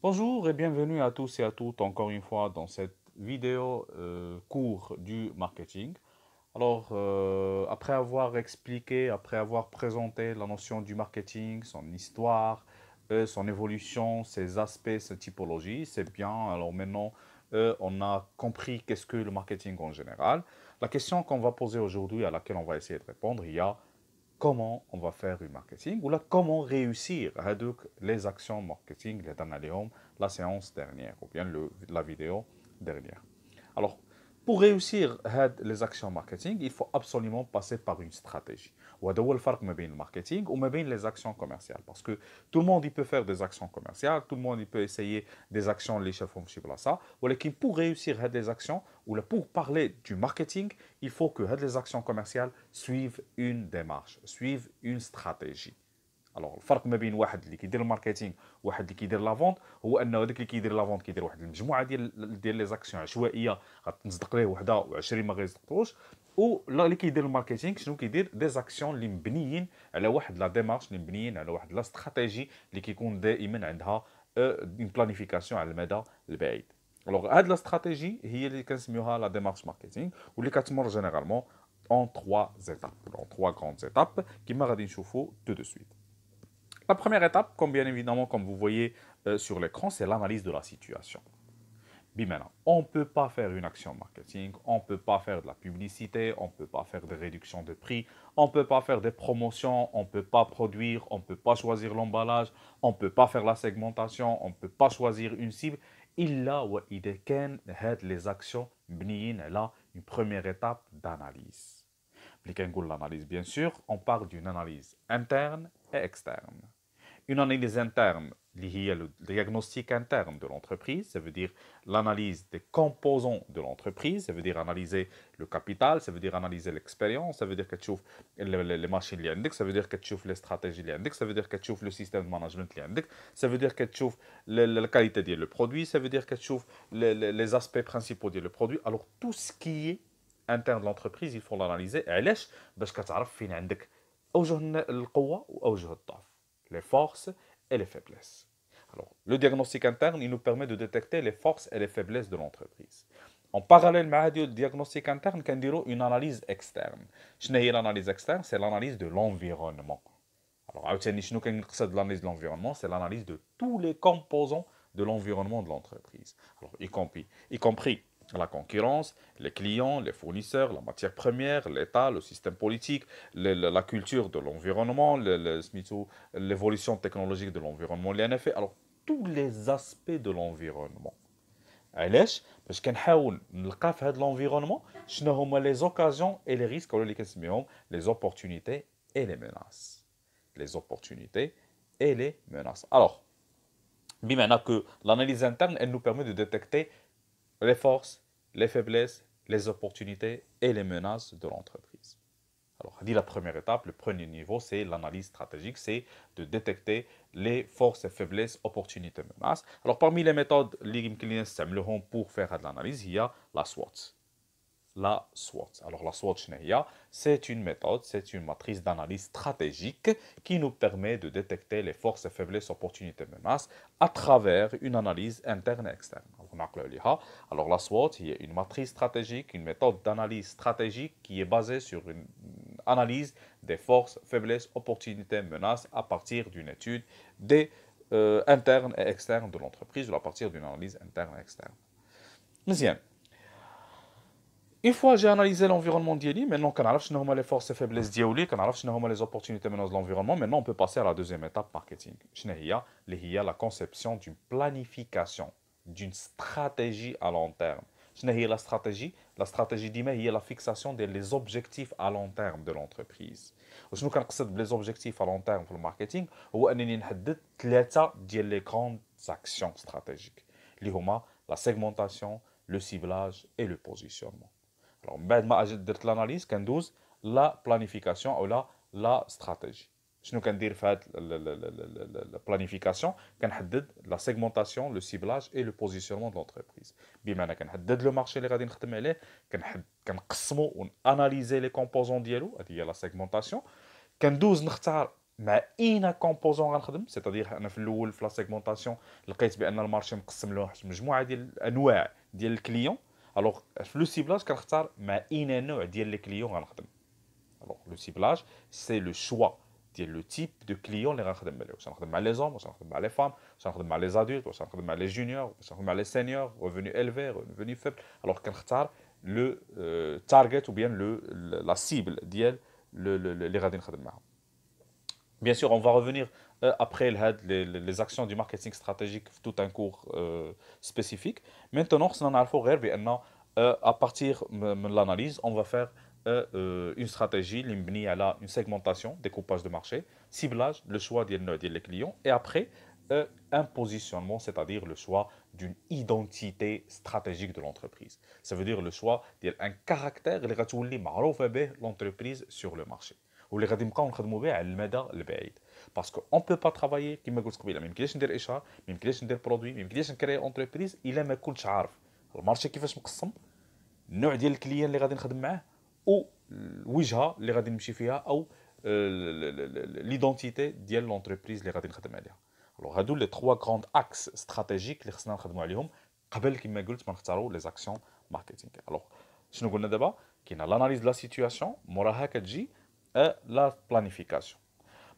Bonjour et bienvenue à tous et à toutes encore une fois dans cette vidéo cours du marketing. Après avoir expliqué, après avoir présenté la notion du marketing, son histoire, son évolution, ses aspects, ses typologies, c'est bien. Alors maintenant, on a compris qu'est-ce que le marketing en général. La question qu'on va poser aujourd'hui, à laquelle on va essayer de répondre, il y a comment on va faire du marketing ou là comment réussir à les actions marketing les dans la séance dernière ou bien la vidéo dernière. Alors, pour réussir les actions marketing, il faut absolument passer par une stratégie. وهذا هو الفرق ما بين الماركتينغ وما بين les actions commerciales. Parce que tout le monde il peut faire des actions commerciales, tout le monde il peut essayer des actions les chefs à ça. ولكن pour réussir les actions ou pour parler du marketing, il faut que les actions commerciales suivent une démarche, suivent une stratégie. الوغ الفرق ما بين واحد اللي كيدير الماركتينغ وواحد اللي كيدير لافونت هو انه هذاك اللي كيدير لافونت كيدير واحد المجموعه ديال لي زاكسيون عشوائيه غتنصدق ليه وحده و20 ما غيصدقوش. اللي كيدير الماركتينغ شنو كيدير دي زاكسيون اللي مبنيين على واحد لا ديمارش اللي مبنيين على واحد لا استراتيجي اللي كيكون دائما عندها اون بلانيفيكاسيون على المدى البعيد. الوغ هاد لا استراتيجي هي اللي كنسميوها لا ديمارش ماركتينغ واللي كتمر جينيرالمون en trois étapes, en trois grandes étapes, qui m'a dit tout de suite. La première étape, comme bien évidemment, comme vous voyez sur l'écran, c'est l'analyse de la situation. Maintenant, on ne peut pas faire une action marketing, on ne peut pas faire de la publicité, on ne peut pas faire des réductions de prix, on ne peut pas faire des promotions, on ne peut pas produire, on ne peut pas choisir l'emballage, on ne peut pas faire la segmentation, on ne peut pas choisir une cible. إلا وإذا كان هاد les actions مبنيين على une première étape d'analyse. ملي كنقول l'analyse, bien sûr, on parle d'une analyse interne et externe. Une analyse interne liée au diagnostic interne de l'entreprise, ça veut dire l'analyse des composants de l'entreprise, ça veut dire analyser le capital, ça veut dire analyser l'expérience, ça veut dire que tu ouvres les machines liées, ça veut dire que tu ouvres les stratégies liées, ça veut dire que tu ouvres le système de management liées, ça veut dire que tu ouvres la qualité du produit, ça veut dire que tu ouvres les aspects principaux du produit. Alors tout ce qui est interne de l'entreprise, il faut l'analyser. علاش باش كتعرف فين عندك اوجه القوه واوجه الضعف, les forces et les faiblesses. Alors, le diagnostic interne, il nous permet de détecter les forces et les faiblesses de l'entreprise. En parallèle avec le diagnostic interne, on a une analyse externe. L'analyse externe, c'est l'analyse de l'environnement. Alors, l'analyse de l'environnement, c'est l'analyse de tous les composants de l'environnement de l'entreprise. Alors, y compris la concurrence, les clients, les fournisseurs, la matière première, l'État, le système politique, la culture de l'environnement, l'évolution technologique de l'environnement, l'INF. Alors, tous les aspects de l'environnement. علاش باش كنحاول نلقى في هذا l'environnement شنو هما les occasions et les risques ولا اللي كنسميهم les opportunités et les menaces. Les opportunités et les menaces. Alors, بمعنى que l'analyse interne, elle nous permet de détecter les forces, les faiblesses, les opportunités et les menaces de l'entreprise. Alors, dit la première étape, le premier niveau, c'est l'analyse stratégique, c'est de détecter les forces et faiblesses, opportunités, menaces. Alors, parmi les méthodes pour faire de l'analyse, il y a la SWOT. La SWOT. Alors, la SWOT, c'est une méthode, c'est une matrice d'analyse stratégique qui nous permet de détecter les forces et faiblesses, opportunités, menaces à travers une analyse interne et externe. Alors, la SWOT, il y a une matrice stratégique, une méthode d'analyse stratégique qui est basée sur une analyse des forces, faiblesses, opportunités, menaces à partir d'une étude des internes et externes de l'entreprise ou à partir d'une analyse interne et externe. Deuxième. Une fois j'ai analysé l'environnement d'Yeli, maintenant qu'on a les forces et faiblesses d'Yeli, qu'on a les opportunités de l'environnement, maintenant on peut passer à la deuxième étape marketing. Il y a la conception d'une planification, d'une stratégie à long terme. La stratégie, il y a la fixation des objectifs à long terme de l'entreprise. وشنو كنقصد les objectifs à long terme pour le marketing هو انني نحدد ثلاثه ديال les grandes actions stratégiques اللي هما la segmentation, le ciblage et le positionnement. Alors, بعد ما درت l'analyse كندوز la planification ou la stratégie. شنو كندير في هاد la planification كنحدد la segmentation, le ciblage et le positionnement de l'entreprise. بمعنى كنحدد le marché اللي غادي نخدم عليه, كنقسمو وناناليزي les composants ديالو, هذه هي la segmentation. كندوز نختار مع اين كومبوزون غنخدم، سيتادير انا في الاول في لا سيغمونطاسيون لقيت بان المارشي مقسم له واحد مجموعه ديال الانواع ديال الكليون. الوغ في لو سيبلاج كنختار مع اين نوع ديال لي كليون غنخدم. الوغ لو سيبلاج سي لو شوا ديال لو تيب دو كليون اللي غنخدم عليه، واش غنخدم مع لي زوم، واش غنخدم مع لي فام، واش غنخدم مع لي زادولت، واش غنخدم مع لي جونيور، واش غنخدم مع لي سينيور، ريفوني الفي، ريفوني فيبل. الوغ كنختار لو تارجت او بيان لو لا سيبل ديال اللي غادي نخدم معاهم. Bien sûr, on va revenir après les actions du marketing stratégique, tout un cours spécifique. Maintenant, à partir de l'analyse, on va faire une stratégie, une segmentation, découpage de marché, ciblage, le choix des clients, et après, un positionnement, c'est-à-dire le choix d'une identité stratégique de l'entreprise. Ça veut dire le choix d'un caractère اللي غتولي معروفة به l'entreprise sur le marché. واللي غادي نبقاو نخدموا به على المدى البعيد. باسكو اون بو با ترافايي كيما قلت قبيله، ما يمكنليش ندير اشهار، ما يمكنليش ندير برودوي، ما يمكنليش نكري اونتربريز الا ما كنتش عارف المارشي كيفاش مقسم، النوع ديال الكليان اللي غادي نخدم معاه، او الوجهه اللي غادي نمشي فيها، او ليدونتيتي ديال لونتربريز اللي غادي نخدم عليها. الوغ هادو لي 3 غروند اكس استراتيجيك اللي خصنا نخدموا عليهم قبل كما قلت ما نختاروا لي زاكسيون ماركتينغ. الوغ شنو قلنا دابا؟ كاينه لاناليز لا سيتوياسيون، موراها كتجي لا بلانيفيكاسيون.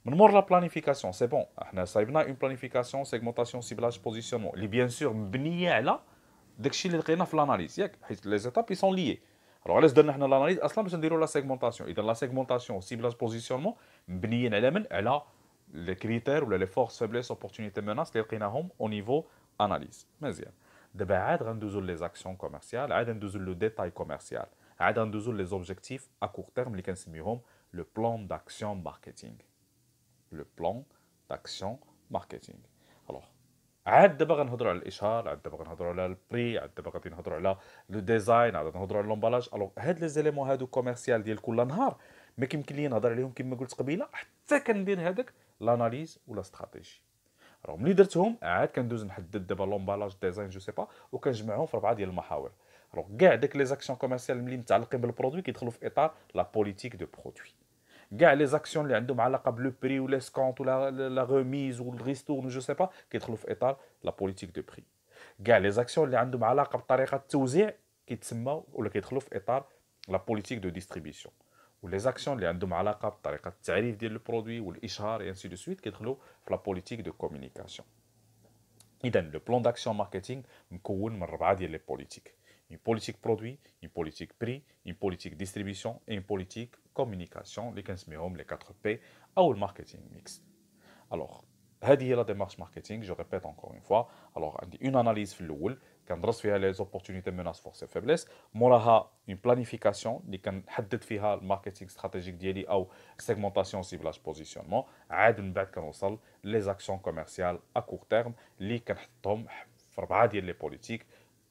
من مور لا بلانيفيكاسيون سي بون، احنا صايبنا اون بلانيفيكاسيون سيغمونطاسيون سيبلاج بوزيسيونمون اللي بيان سور مبنيه على داكشي اللي لقينا في لاناليز، ياك؟ حيت لي زيتاب اي سون ليي. الوغ علاش درنا حنا لاناليز اصلا باش نديرو لا سيغمونطاسيون؟ اذا لا سيغمونطاسيون سيبلاج بوزيسيونمون مبنيين على من؟ على لي كريتير ولا لي فورس فابليس اوبورتونيتي ميناس اللي لقيناهم او نيفو اناليز. مزيان، دابا عاد غندوزو لي زاكسيون كوميرسيال، عاد ندوزو لو ديتاي كوميرسيال، عاد غندوزو لي زوبجيكتيف ا كور تيرم اللي كنسميوهم لو بلان داكسيون ماركتينغ. le plan d'action marketing. Alors, عاد دابا غنهضروا على الاشهار، عاد دابا غنهضروا على البري، عاد دابا غادي نهضروا على لو ديزاين، عاد نهضروا على لومبالاج. الوغ هاد لي زيليمون هادو كوميرسيال ديال كل نهار ما كيمكن لي نهضر عليهم كما قلت قبيله حتى كندير هذاك لاناليز ولا استراتيجي. الوغ ملي درتهم عاد كندوز نحدد دابا لومبالاج ديزاين جو سي با، وكنجمعهم في 4 ديال المحاور. الوغ كاع داك لي زاكسيون كوميرسيال ملي متعلقين بالبرودوي كيدخلوا في اطار لا بوليتيك دو برودوي. كاع لي زاكسيون اللي عندهم علاقه بلو بري ولا سكونت ولا لا ريميز والريستورن جو سي با كيدخلوا في اطار لا بوليتيك دو بري. كاع لي زاكسيون اللي عندهم علاقه بطريقه التوزيع كيتسموا ولا كيدخلوا في اطار لا بوليتيك دو ديستريبيسيون. ولي زاكسيون اللي عندهم علاقه بطريقه التعريف ديال البرودوي والاشهار اي انسي دو سويت كيدخلوا في لا بوليتيك دو كومونيكاسيون. اذا لو بلان داكسيون ماركتينغ مكون من 4 ديال لي بوليتيك: une politique produit, une politique prix, une politique distribution et une politique communication, les 15 millions, les 4 P, ou le marketing mixte. Alors, هذه هي la démarche marketing, je répète encore une fois. Alors, une analyse في الأول كندرس فيها les opportunités, menaces, forces et faiblesses. موراها une planification اللي كنحدد فيها الماركتينغ استراتيجيك ديالي أو segmentation, ciblage, positionnement. عاد من بعد كنوصل les actions commerciales à court terme اللي كنحطهم في 4 ديال les politiques: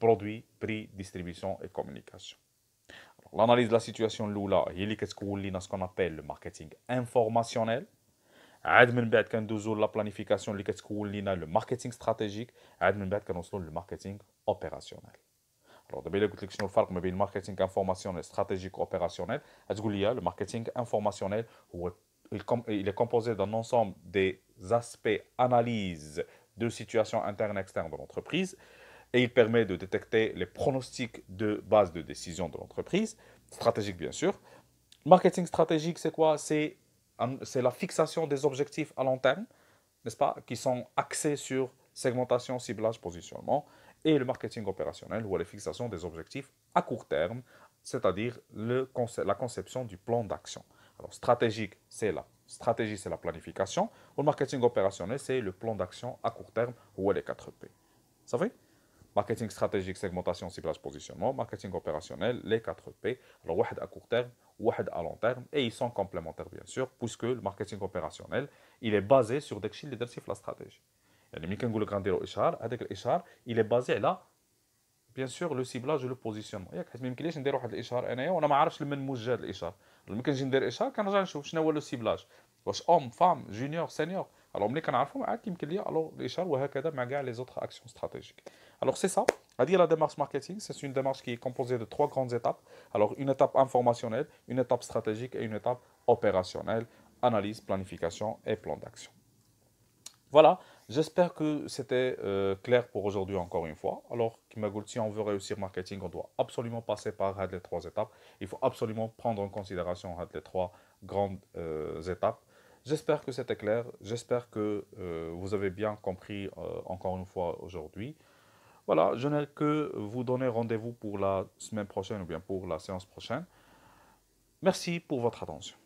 produit, prix, distribution et communication. L'analyse de la situation الاولى هي اللي كتكون لينا سكون ابل لو ماركتينغ انفورماسيونيل. عاد من بعد كندوزو لا بلانيفيكاسيون اللي كتكون لينا لو ماركتينغ استراتيجيك. عاد من بعد كنوصلوا للماركتينغ اوبيراسيونيل. الوغ دابا الا قلت لك شنو الفرق ما بين الماركتينغ انفورماسيونيل استراتيجيك اوبيراسيونيل، غتقول لي le marketing informationnel هو il est composé d'un ensemble des aspects analyse de situation interne et externe de l'entreprise, et il permet de détecter les pronostics de base de décision de l'entreprise, stratégique bien sûr. Marketing stratégique, c'est quoi? C'est la fixation des objectifs à long terme, n'est-ce pas, qui sont axés sur segmentation, ciblage, positionnement. Et le marketing opérationnel, ou la fixation des objectifs à court terme, c'est-à-dire la conception du plan d'action. Alors, stratégique, c'est la stratégie, c'est la planification. Ou le marketing opérationnel, c'est le plan d'action à court terme, ou les 4 P. Ça fait? Marketing stratégique, segmentation, ciblage, positionnement. Marketing opérationnel, les 4 P. Alors, واحد à court terme, واحد à long terme. Et ils sont complémentaires, bien sûr, puisque le marketing opérationnel, il est basé sur des choses اللي في la stratégie. يعني ملي كنقول لك غنديروا اشهار، هذاك الاشهار il est basé على bien sûr le ciblage le positionnement. ياك؟ حيت ما يمكنليش ندير واحد الاشهار انايا وانا ما عارفش لمن موجه هذا الاشهار. ملي كنجي ندير اشهار كنرجع نشوف شنو هو لو سيبلاج، واش اوم فام جونيور سينيور. الوغ ملي كنعرفهم عاد كيمكن ليا الوغ الاشهار، وهكذا مع كاع لي زوطخ اكسيون ستراتيجيك. Alors c'est ça, à dire la démarche marketing, c'est une démarche qui est composée de 3 grandes étapes. Alors une étape informationnelle, une étape stratégique et une étape opérationnelle. analyse, planification et plan d'action. Voilà, j'espère que c'était clair pour aujourd'hui encore une fois. Alors, Kimagoul, si on veut réussir marketing, on doit absolument passer par les 3 étapes. Il faut absolument prendre en considération les 3 grandes étapes. J'espère que c'était clair. J'espère que vous avez bien compris encore une fois aujourd'hui. Voilà, je n'ai que vous donner rendez-vous pour la semaine prochaine ou bien pour la séance prochaine. Merci pour votre attention.